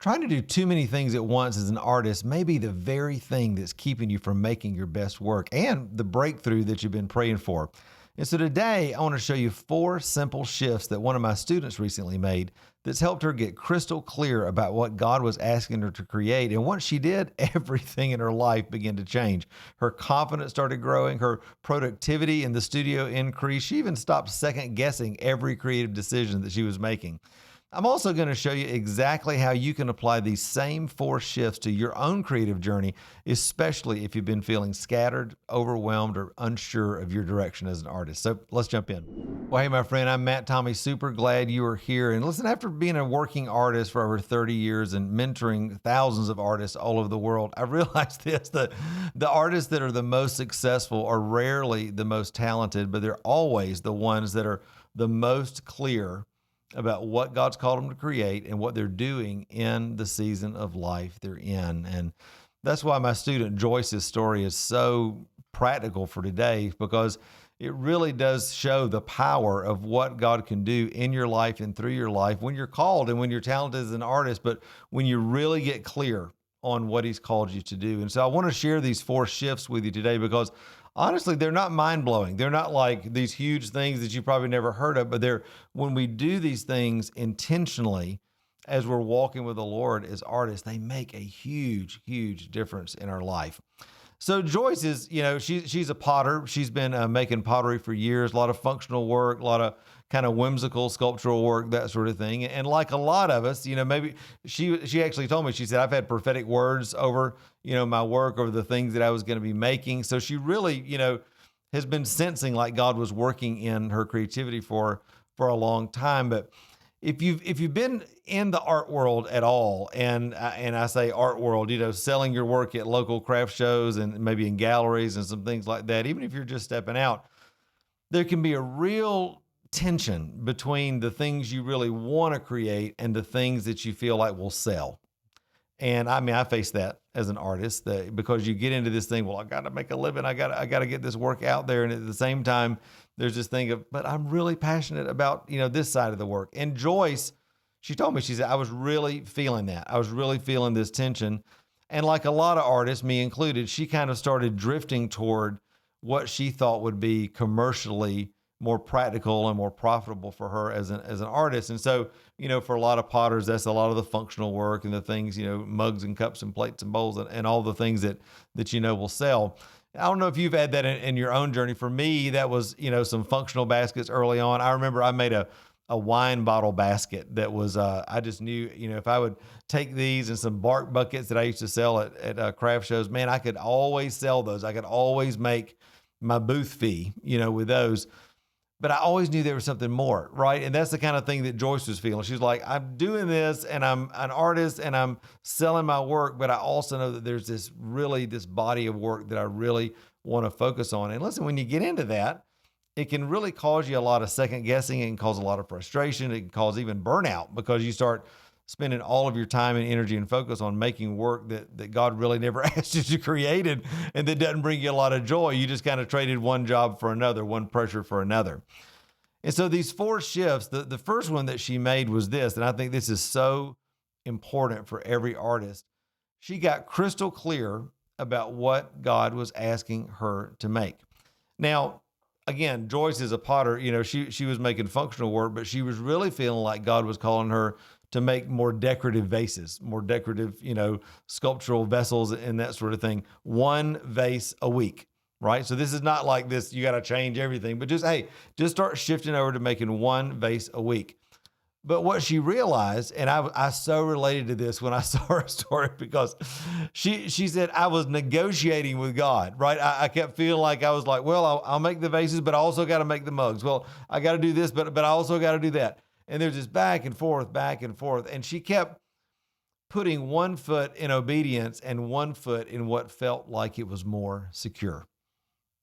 Trying to do too many things at once as an artist may be the very thing that's keeping you from making your best work and the breakthrough that you've been praying for. And so today, I want to show you 4 simple shifts that one of my students recently made that's helped her get crystal clear about what God was asking her to create. And once she did, everything in her life began to change. Her confidence started growing, her productivity in the studio increased. She even stopped second guessing every creative decision that she was making. I'm also going to show you exactly how you can apply these same 4 shifts to your own creative journey, especially if you've been feeling scattered, overwhelmed, or unsure of your direction as an artist. So let's jump in. Well, hey, my friend, I'm Matt Tommy. Super glad you are here. And listen, after being a working artist for over 30 years and mentoring thousands of artists all over the world, I realized this, that the artists that are the most successful are rarely the most talented, but they're always the ones that are the most clear about what God's called them to create and what they're doing in the season of life they're in. And that's why my student Joyce's story is so practical for today, because it really does show the power of what God can do in your life and through your life when you're called and when you're talented as an artist, but when you really get clear on what He's called you to do. And so I want to share these 4 shifts with you today because honestly, they're not mind-blowing. They're not like these huge things that you probably never heard of, but they're when we do these things intentionally as we're walking with the Lord as artists, they make a huge, huge difference in our life. So Joyce is, she's a potter. She's been making pottery for years, a lot of functional work, a lot of kind of whimsical sculptural work, that sort of thing. And like a lot of us, maybe she actually told me, she said, I've had prophetic words over, my work, over the things that I was going to be making. So she really, has been sensing like God was working in her creativity for a long time. But if you've been in the art world at all, and I say art world, selling your work at local craft shows and maybe in galleries and some things like that, even if you're just stepping out, there can be a real tension between the things you really want to create and the things that you feel like will sell. And I face that as an artist, because you get into this thing, well, I got to make a living. I got to get this work out there. And at the same time, there's this thing of, but I'm really passionate about, this side of the work. And Joyce, she told me, she said, I was really feeling that. I was really feeling this tension. And like a lot of artists, me included, she kind of started drifting toward what she thought would be commercially more practical and more profitable for her as an artist. And so, for a lot of potters, that's a lot of the functional work and the things, mugs and cups and plates and bowls and all the things that will sell. I don't know if you've had that in your own journey. For me, that was, some functional baskets early on. I remember I made a wine bottle basket that was, I just knew, if I would take these and some bark buckets that I used to sell at craft shows, man, I could always sell those. I could always make my booth fee, with those. But I always knew there was something more, right? And that's the kind of thing that Joyce was feeling. She's like, I'm doing this and I'm an artist and I'm selling my work, but I also know that there's this body of work that I really want to focus on. And listen, when you get into that, it can really cause you a lot of second guessing. It can cause a lot of frustration. It can cause even burnout because you start spending all of your time and energy and focus on making work that God really never asked you to create and that doesn't bring you a lot of joy. You just kind of traded one job for another, one pressure for another. And so these 4 shifts, the first one that she made was this, and I think this is so important for every artist. She got crystal clear about what God was asking her to make. Now, again, Joyce is a potter. She was making functional work, but she was really feeling like God was calling her to make more decorative vases, more decorative, sculptural vessels and that sort of thing. 1 vase a week, right? So this is not like this, you got to change everything, but just start shifting over to making 1 vase a week. But what she realized, and I so related to this when I saw her story, because she said, I was negotiating with God, right? I kept feeling like I was like, well, I'll make the vases, but I also got to make the mugs. Well, I got to do this, but I also got to do that. And there's this back and forth. And she kept putting 1 foot in obedience and 1 foot in what felt like it was more secure.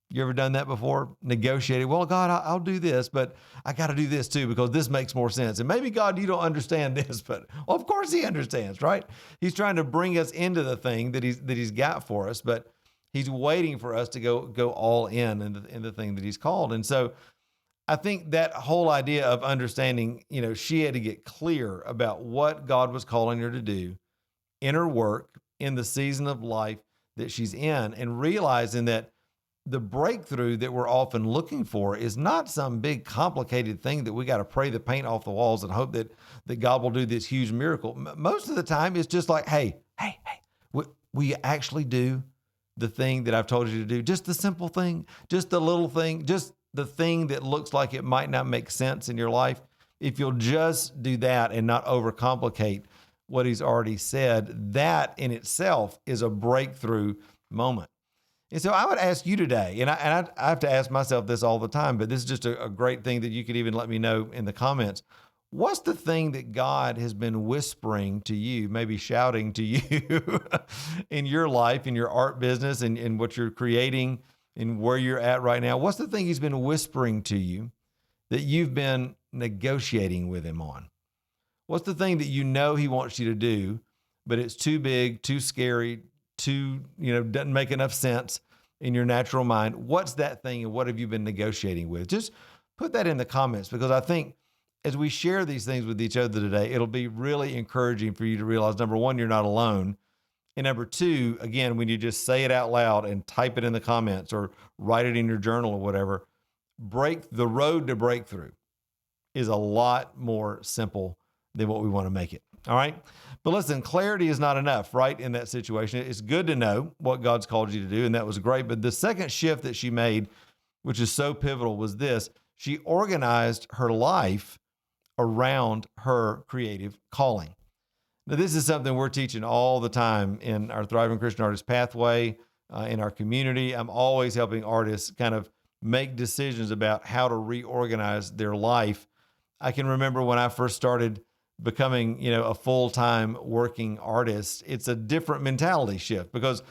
You ever done that before? Negotiated. Well, God, I'll do this, but I got to do this too, because this makes more sense. And maybe God, you don't understand this, but well, of course He understands, right? He's trying to bring us into the thing that he's got for us, but He's waiting for us to go all in the thing that He's called. And so I think that whole idea of understanding, she had to get clear about what God was calling her to do inner work in the season of life that she's in, and realizing that the breakthrough that we're often looking for is not some big complicated thing that we got to pray the paint off the walls and hope that God will do this huge miracle. Most of the time, it's just like, hey, will you actually do the thing that I've told you to do? Just the simple thing, just the little thing, just the thing that looks like it might not make sense in your life. If you'll just do that and not overcomplicate what he's already said, that in itself is a breakthrough moment. And so I would ask you today, and I have to ask myself this all the time, but this is just a great thing that you could even let me know in the comments. What's the thing that God has been whispering to you, maybe shouting to you in your life, in your art business, and what you're creating and where you're at right now? What's the thing he's been whispering to you that you've been negotiating with him on? What's the thing that you know he wants you to do, but it's too big, too scary, doesn't make enough sense in your natural mind? What's that thing, and what have you been negotiating with? Just put that in the comments, because I think as we share these things with each other today, it'll be really encouraging for you to realize, number one, you're not alone. And number two, again, when you just say it out loud and type it in the comments or write it in your journal or whatever, the road to breakthrough is a lot more simple than what we want to make it. All right. But listen, clarity is not enough, right? In that situation, it's good to know what God's called you to do. And that was great. But the second shift that she made, which is so pivotal, was this: she organized her life around her creative calling. Now, this is something we're teaching all the time in our Thriving Christian Artist Pathway, in our community. I'm always helping artists kind of make decisions about how to reorganize their life. I can remember when I first started becoming, a full-time working artist, it's a different mentality shift, because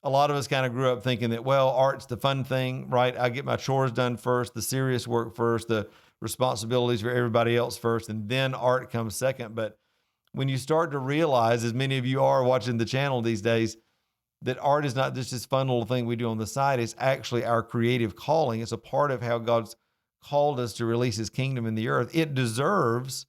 a lot of us kind of grew up thinking that, well, art's the fun thing, right? I get my chores done first, the serious work first, the responsibilities for everybody else first, and then art comes second. But when you start to realize, as many of you are watching the channel these days, that art is not just this fun little thing we do on the side, it's actually our creative calling. It's a part of how God's called us to release his kingdom in the earth. It deserves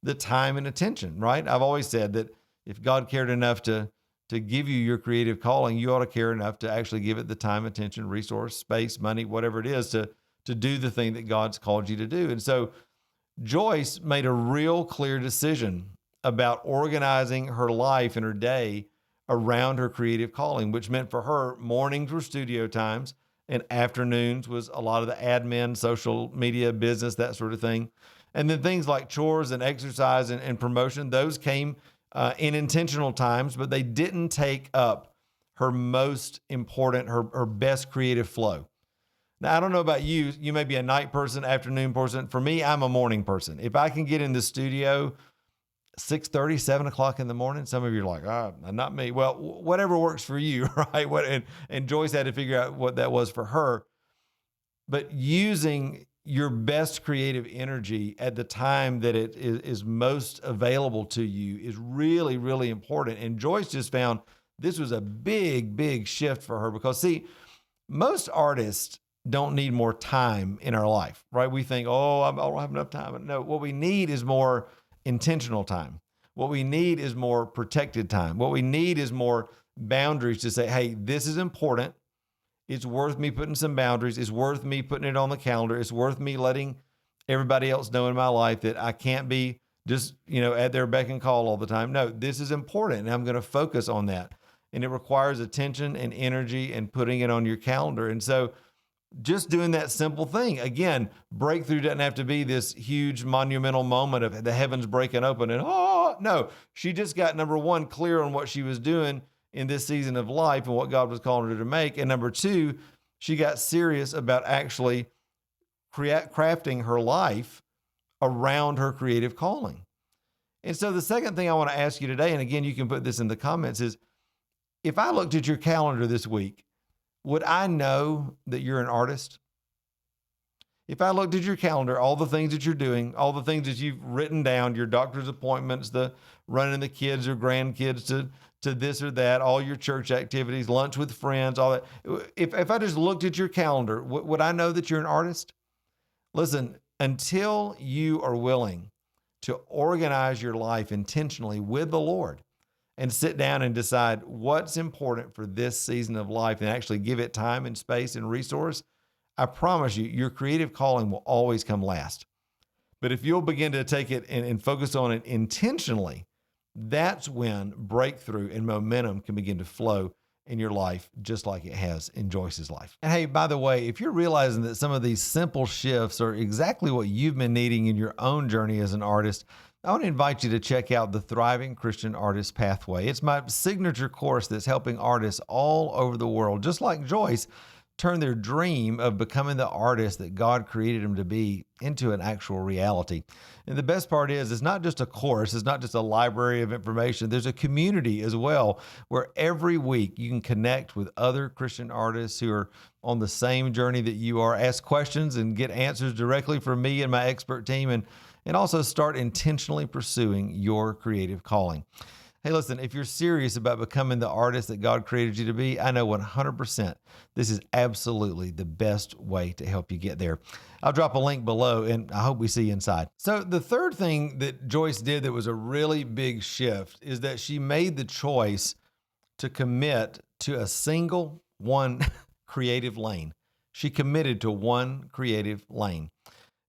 the time and attention, right? I've always said that if God cared enough to give you your creative calling, you ought to care enough to actually give it the time, attention, resource, space, money, whatever it is, to do the thing that God's called you to do. And so Joyce made a real clear decision about organizing her life and her day around her creative calling, which meant for her, mornings were studio times and afternoons was a lot of the admin, social media, business, that sort of thing. And then things like chores and exercise and promotion, those came in intentional times, but they didn't take up her most important, her best creative flow. Now, I don't know about you. You may be a night person, afternoon person. For me, I'm a morning person. If I can get in the studio 6:30, 7 o'clock in the morning, some of you are like, not me. Well, whatever works for you, right? And Joyce had to figure out what that was for her. But using your best creative energy at the time that it is most available to you is really, really important. And Joyce just found this was a big, big shift for her, because see, most artists don't need more time in our life, right? We think, I don't have enough time. No, what we need is more intentional time. What we need is more protected time. What we need is more boundaries to say, hey, this is important. It's worth me putting some boundaries. It's worth me putting it on the calendar. It's worth me letting everybody else know in my life that I can't be just, at their beck and call all the time. No, this is important, and I'm going to focus on that. And it requires attention and energy and putting it on your calendar. And so just doing that simple thing, again, breakthrough doesn't have to be this huge monumental moment of the heavens breaking open and, no, she just got, number one, clear on what she was doing in this season of life and what God was calling her to make. And number two, she got serious about actually crafting her life around her creative calling. And so the second thing I want to ask you today, and again, you can put this in the comments, is if I looked at your calendar this week, would I know that you're an artist? If I looked at your calendar, all the things that you're doing, all the things that you've written down, your doctor's appointments, the running the kids or grandkids to this or that, all your church activities, lunch with friends, all that. If I just looked at your calendar, would I know that you're an artist? Listen, until you are willing to organize your life intentionally with the Lord and sit down and decide what's important for this season of life and actually give it time and space and resource, I promise you, your creative calling will always come last. But if you'll begin to take it and focus on it intentionally, that's when breakthrough and momentum can begin to flow in your life, just like it has in Joyce's life. And hey, by the way, if you're realizing that some of these simple shifts are exactly what you've been needing in your own journey as an artist, I want to invite you to check out the Thriving Christian Artist Pathway. It's my signature course that's helping artists all over the world, just like Joyce, turn their dream of becoming the artist that God created them to be into an actual reality. And the best part is, it's not just a course, it's not just a library of information. There's a community as well, where every week you can connect with other Christian artists who are on the same journey that you are, ask questions and get answers directly from me and my expert team, and also start intentionally pursuing your creative calling. Hey, listen, if you're serious about becoming the artist that God created you to be, I know 100% this is absolutely the best way to help you get there. I'll drop a link below, and I hope we see you inside. So the third thing that Joyce did that was a really big shift is that she made the choice to commit to a single one creative lane. She committed to one creative lane.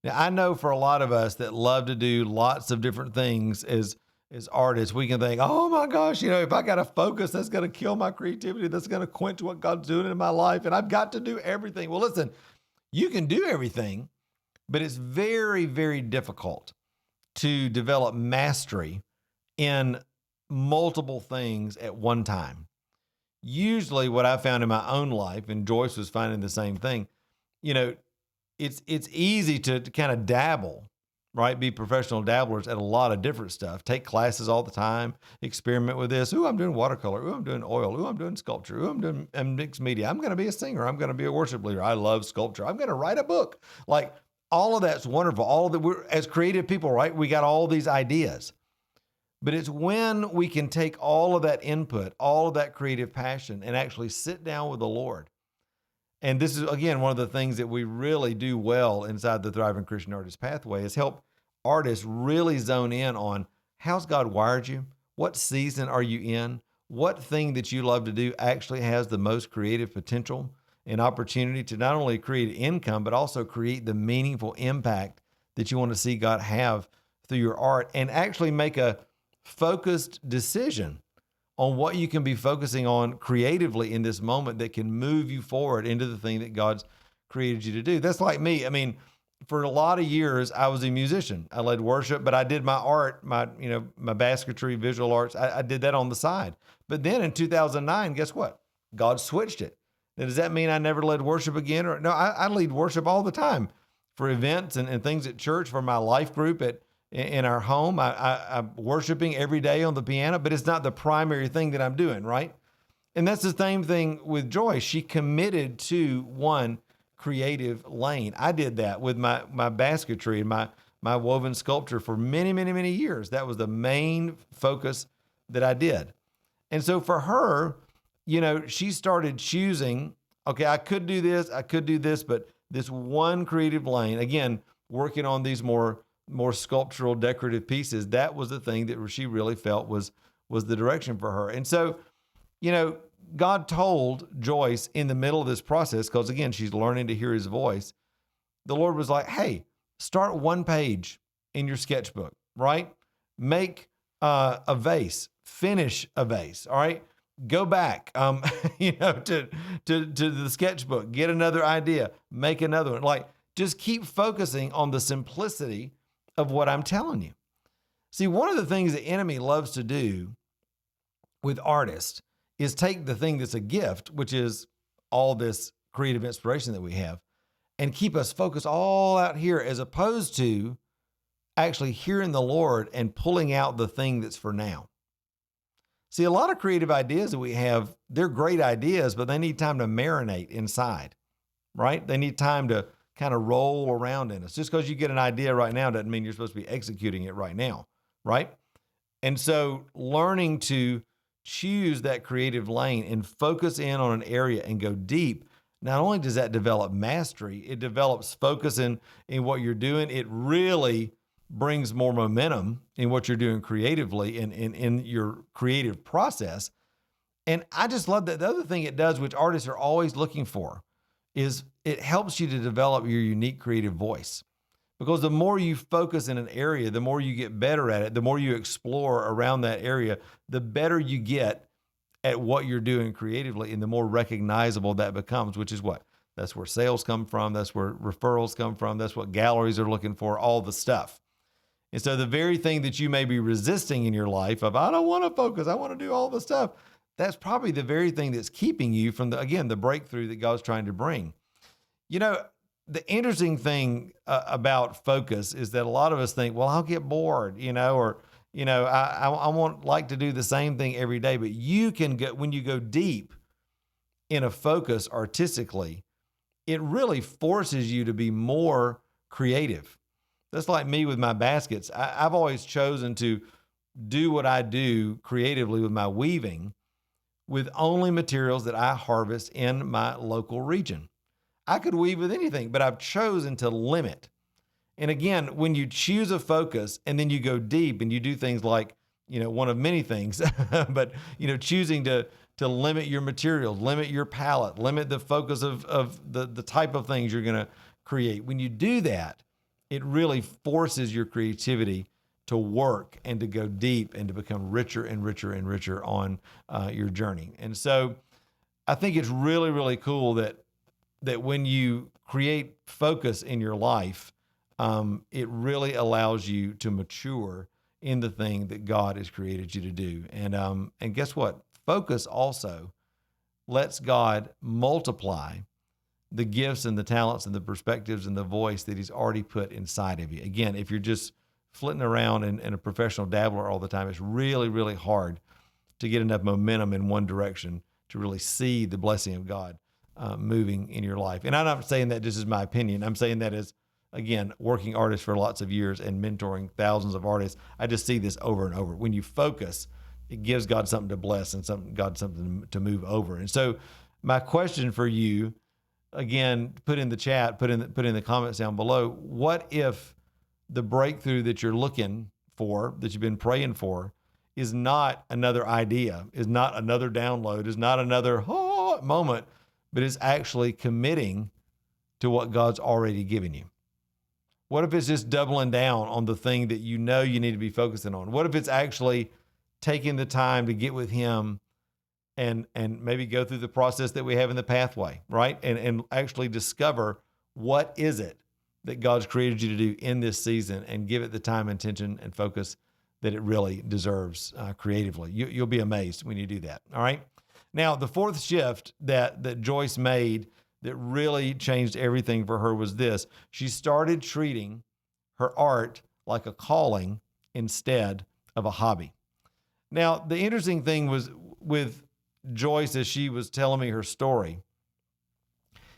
Now, I know for a lot of us that love to do lots of different things as artists, we can think, oh my gosh, if I got to focus, that's going to kill my creativity. That's going to quench what God's doing in my life. And I've got to do everything. Well, listen, you can do everything, but it's very, very difficult to develop mastery in multiple things at one time. Usually what I found in my own life, and Joyce was finding the same thing, it's easy to kind of dabble, right? Be professional dabblers at a lot of different stuff. Take classes all the time, experiment with this. Ooh, I'm doing watercolor. Ooh, I'm doing oil. Ooh, I'm doing sculpture. Ooh, I'm doing mixed media. I'm going to be a singer. I'm going to be a worship leader. I love sculpture. I'm going to write a book. Like, all of that's wonderful. All of that, we're as creative people, right? We got all these ideas. But it's when we can take all of that input, all of that creative passion, and actually sit down with the Lord. And this is, again, one of the things that we really do well inside the Thriving Christian Artist Pathway is help artists really zone in on how's God wired you? What season are you in? What thing that you love to do actually has the most creative potential and opportunity to not only create income, but also create the meaningful impact that you want to see God have through your art, and actually make a focused decision on what you can be focusing on creatively in this moment that can move you forward into the thing that God's created you to do. That's like me. I mean, for a lot of years, I was a musician. I led worship, but I did my art, my basketry, visual arts. I did that on the side. But then in 2009, guess what? God switched it. Now, does that mean I never led worship again? Or no, I lead worship all the time for events and things at church, for my life group in our home. I'm worshiping every day on the piano, but it's not the primary thing that I'm doing, right? And that's the same thing with Joy. She committed to one creative lane. I did that with my basketry and my woven sculpture for many, many, many years. That was the main focus that I did. And so for her, she started choosing, okay, I could do this, but this one creative lane, again, working on these more sculptural, decorative pieces, that was the thing that she really felt was the direction for her. And so, God told Joyce in the middle of this process, because again, she's learning to hear his voice. The Lord was like, hey, start one page in your sketchbook, right? Make a vase, finish a vase, all right? Go back, to the sketchbook, get another idea, make another one. Like, just keep focusing on the simplicity of what I'm telling you. See, one of the things the enemy loves to do with artists is take the thing that's a gift, which is all this creative inspiration that we have, and keep us focused all out here, as opposed to actually hearing the Lord and pulling out the thing that's for now. See, a lot of creative ideas that we have, they're great ideas, but they need time to marinate inside, right? They need time to kind of roll around in us. Just because you get an idea right now doesn't mean you're supposed to be executing it right now, right? And so learning to choose that creative lane and focus in on an area and go deep, not only does that develop mastery, it develops focus in what you're doing. It really brings more momentum in what you're doing creatively and in your creative process. And I just love that. The other thing it does, which artists are always looking for, is it helps you to develop your unique creative voice. Because the more you focus in an area, the more you get better at it, the more you explore around that area, the better you get at what you're doing creatively and the more recognizable that becomes, which is what? That's where sales come from. That's where referrals come from. That's what galleries are looking for, all the stuff. And so the very thing that you may be resisting in your life of, I don't want to focus, I want to do all the stuff, that's probably the very thing that's keeping you from the breakthrough that God's trying to bring. You know, the interesting thing about focus is that a lot of us think, well, I'll get bored, or, I won't like to do the same thing every day, but you can get, when you go deep in a focus artistically, it really forces you to be more creative. That's like me with my baskets. I've always chosen to do what I do creatively with my weaving with only materials that I harvest in my local region. I could weave with anything, but I've chosen to limit. And again, when you choose a focus and then you go deep and you do things like, one of many things, but, choosing to limit your materials, limit your palette, limit the focus of the type of things you're going to create. When you do that, it really forces your creativity to work and to go deep and to become richer and richer and richer on your journey. And so I think it's really, really cool that when you create focus in your life, it really allows you to mature in the thing that God has created you to do. And guess what? Focus also lets God multiply the gifts and the talents and the perspectives and the voice that he's already put inside of you. Again, if you're just flitting around and a professional dabbler all the time, it's really, really hard to get enough momentum in one direction to really see the blessing of God moving in your life. And I'm not saying that just as my opinion. I'm saying that as, again, working artist for lots of years and mentoring thousands of artists. I just see this over and over. When you focus, it gives God something to bless and something to move over. And so my question for you, again, put in the chat, put in the comments down below, what if the breakthrough that you're looking for, that you've been praying for, is not another idea, is not another download, is not another moment, but is actually committing to what God's already given you? What if it's just doubling down on the thing that you need to be focusing on? What if it's actually taking the time to get with him and maybe go through the process that we have in the pathway, right? And actually discover what is it that God's created you to do in this season and give it the time, attention, and focus that it really deserves creatively. You'll be amazed when you do that, all right? Now, the fourth shift that Joyce made that really changed everything for her was this. She started treating her art like a calling instead of a hobby. Now, the interesting thing was with Joyce, as she was telling me her story,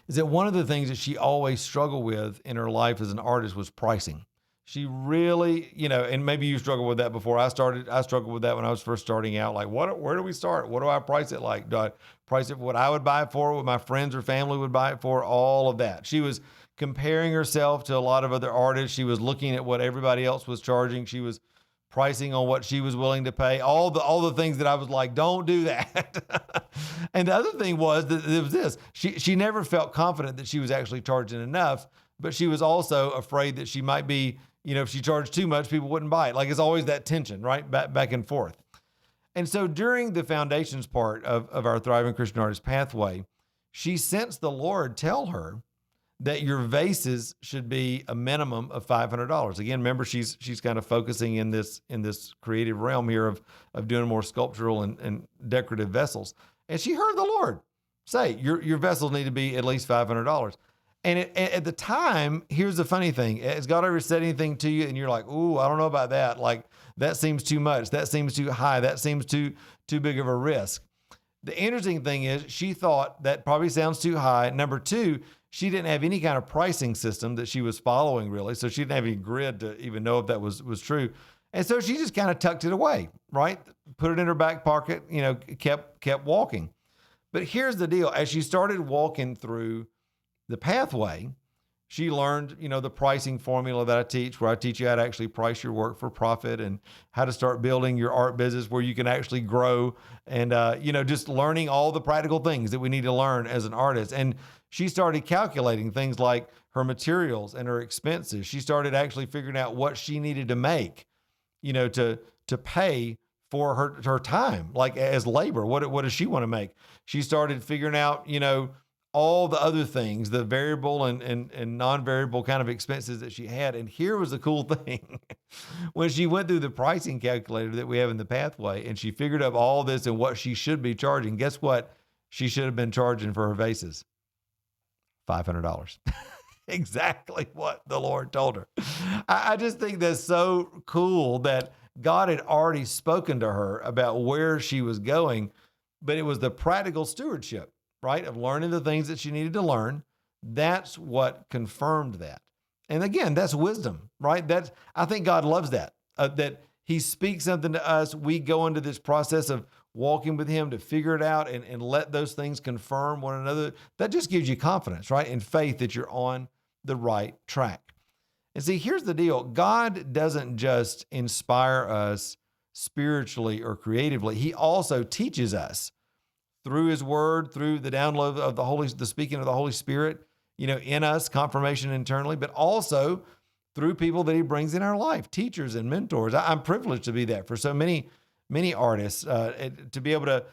is that one of the things that she always struggled with in her life as an artist was pricing. She really, and maybe you struggled with that before I struggled with that when I was first starting out. Like, where do we start? What do I price it like? Do I price it for what I would buy it for, what my friends or family would buy it for? All of that. She was comparing herself to a lot of other artists. She was looking at what everybody else was charging. She was pricing on what she was willing to pay, all the things that I was like, don't do that. And the other thing was that it was this, she never felt confident that she was actually charging enough, but she was also afraid that she might be, if she charged too much, people wouldn't buy it. Like, it's always that tension, right? Back and forth. And so during the foundations part of our Thriving Christian Artist Pathway, she sensed the Lord tell her that your vases should be a minimum of $500. Again, remember, she's kind of focusing in this creative realm here of doing more sculptural and decorative vessels. And she heard the Lord say, your vessels need to be at least $500. And at the time, here's the funny thing. Has God ever said anything to you and you're like, ooh, I don't know about that. Like, that seems too much. That seems too high. That seems too big of a risk. The interesting thing is she thought that probably sounds too high. Number two, she didn't have any kind of pricing system that she was following, really. So she didn't have any grid to even know if that was true. And so she just kind of tucked it away, right? Put it in her back pocket, kept walking. But here's the deal. As she started walking through the pathway, She learned, the pricing formula that I teach, where I teach you how to actually price your work for profit and how to start building your art business where you can actually grow and, just learning all the practical things that we need to learn as an artist. And she started calculating things like her materials and her expenses. She started actually figuring out what she needed to make, to pay for her time, like as labor. What does she want to make? She started figuring out, all the other things, the variable and non-variable kind of expenses that she had. And here was the cool thing. When she went through the pricing calculator that we have in the pathway and she figured out all this and what she should be charging, guess what she should have been charging for her vases? $500. Exactly what the Lord told her. I just think that's so cool that God had already spoken to her about where she was going, but it was the practical stewardship, right, of learning the things that she needed to learn. That's what confirmed that. And again, that's wisdom, right? I think God loves that, that he speaks something to us. We go into this process of walking with him to figure it out and let those things confirm one another. That just gives you confidence, right? And faith that you're on the right track. And see, here's the deal. God doesn't just inspire us spiritually or creatively. He also teaches us through his word, through the download of the speaking of the Holy Spirit, in us, confirmation internally, but also through people that he brings in our life, teachers and mentors. I'm privileged to be that for so many artists, to be able to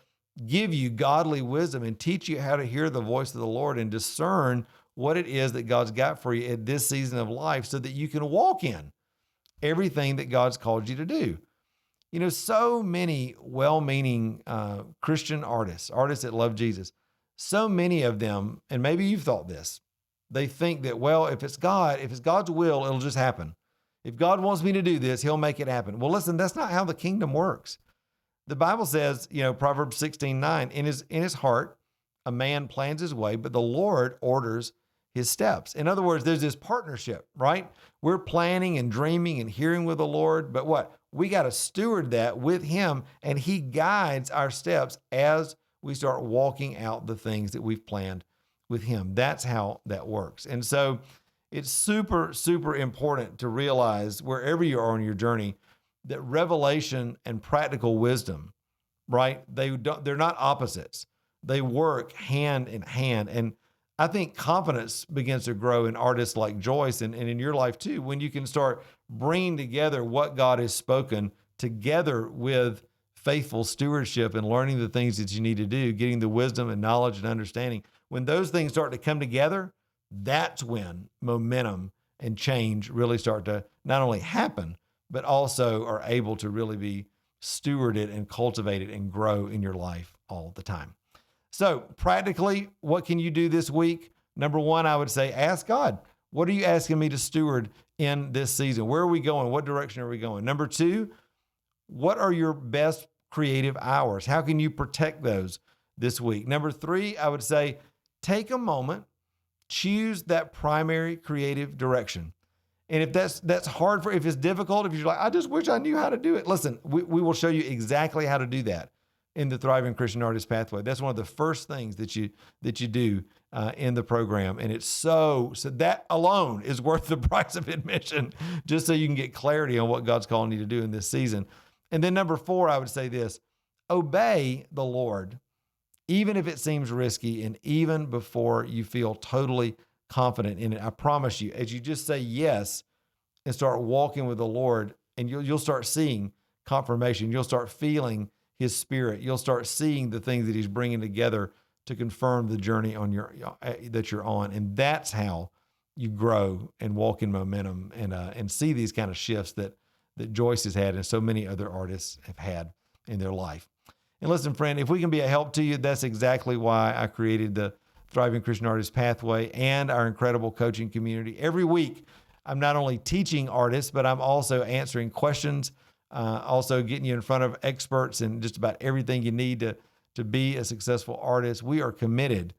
give you godly wisdom and teach you how to hear the voice of the Lord and discern what it is that God's got for you at this season of life so that you can walk in everything that God's called you to do. So many well-meaning Christian artists that love Jesus, so many of them, and maybe you've thought this, they think that, well, if it's God's will, it'll just happen. If God wants me to do this, he'll make it happen. Well, listen, that's not how the kingdom works. The Bible says, Proverbs 16:9, in his heart, a man plans his way, but the Lord orders his steps. In other words, there's this partnership, right? We're planning and dreaming and hearing with the Lord, but what? We got to steward that with him, and he guides our steps as we start walking out the things that we've planned with him. That's how that works. And so it's super, super important to realize wherever you are on your journey that revelation and practical wisdom, right? They're not opposites. They work hand in hand. And I think confidence begins to grow in artists like Joyce and in your life too, when you can start bringing together what God has spoken together with faithful stewardship and learning the things that you need to do, getting the wisdom and knowledge and understanding. When those things start to come together, that's when momentum and change really start to not only happen, but also are able to really be stewarded and cultivated and grow in your life all the time. So practically, what can you do this week? Number one, I would say, ask God, what are you asking me to steward in this season? Where are we going? What direction are we going? Number two, what are your best creative hours? How can you protect those this week? Number three, I would say, take a moment, choose that primary creative direction. And if that's hard if it's difficult, if you're like, I just wish I knew how to do it. Listen, we will show you exactly how to do that in the Thriving Christian Artist Pathway. That's one of the first things that you do in the program. And it's so that alone is worth the price of admission, just so you can get clarity on what God's calling you to do in this season. And then number four, I would say this, obey the Lord, even if it seems risky and even before you feel totally confident in it. I promise you, as you just say yes and start walking with the Lord, and you'll start seeing confirmation. You'll start feeling his spirit. You'll start seeing the things that he's bringing together to confirm the journey that you're on. And that's how you grow and walk in momentum and see these kind of shifts that Joyce has had and so many other artists have had in their life. And listen, friend, if we can be a help to you, that's exactly why I created the Thriving Christian Artist Pathway and our incredible coaching community. Every week, I'm not only teaching artists, but I'm also answering questions, also getting you in front of experts in just about everything you need to be a successful artist. We are committed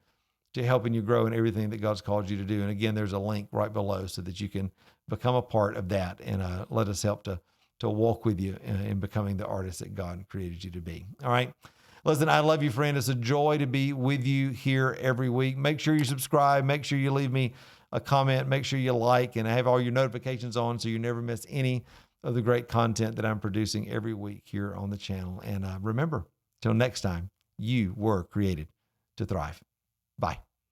to helping you grow in everything that God's called you to do. And again, there's a link right below so that you can become a part of that and let us help to walk with you in becoming the artist that God created you to be. All right. Listen, I love you, friend. It's a joy to be with you here every week. Make sure you subscribe. Make sure you leave me a comment. Make sure you like and have all your notifications on so you never miss any of the great content that I'm producing every week here on the channel. And remember, till next time, you were created to thrive. Bye.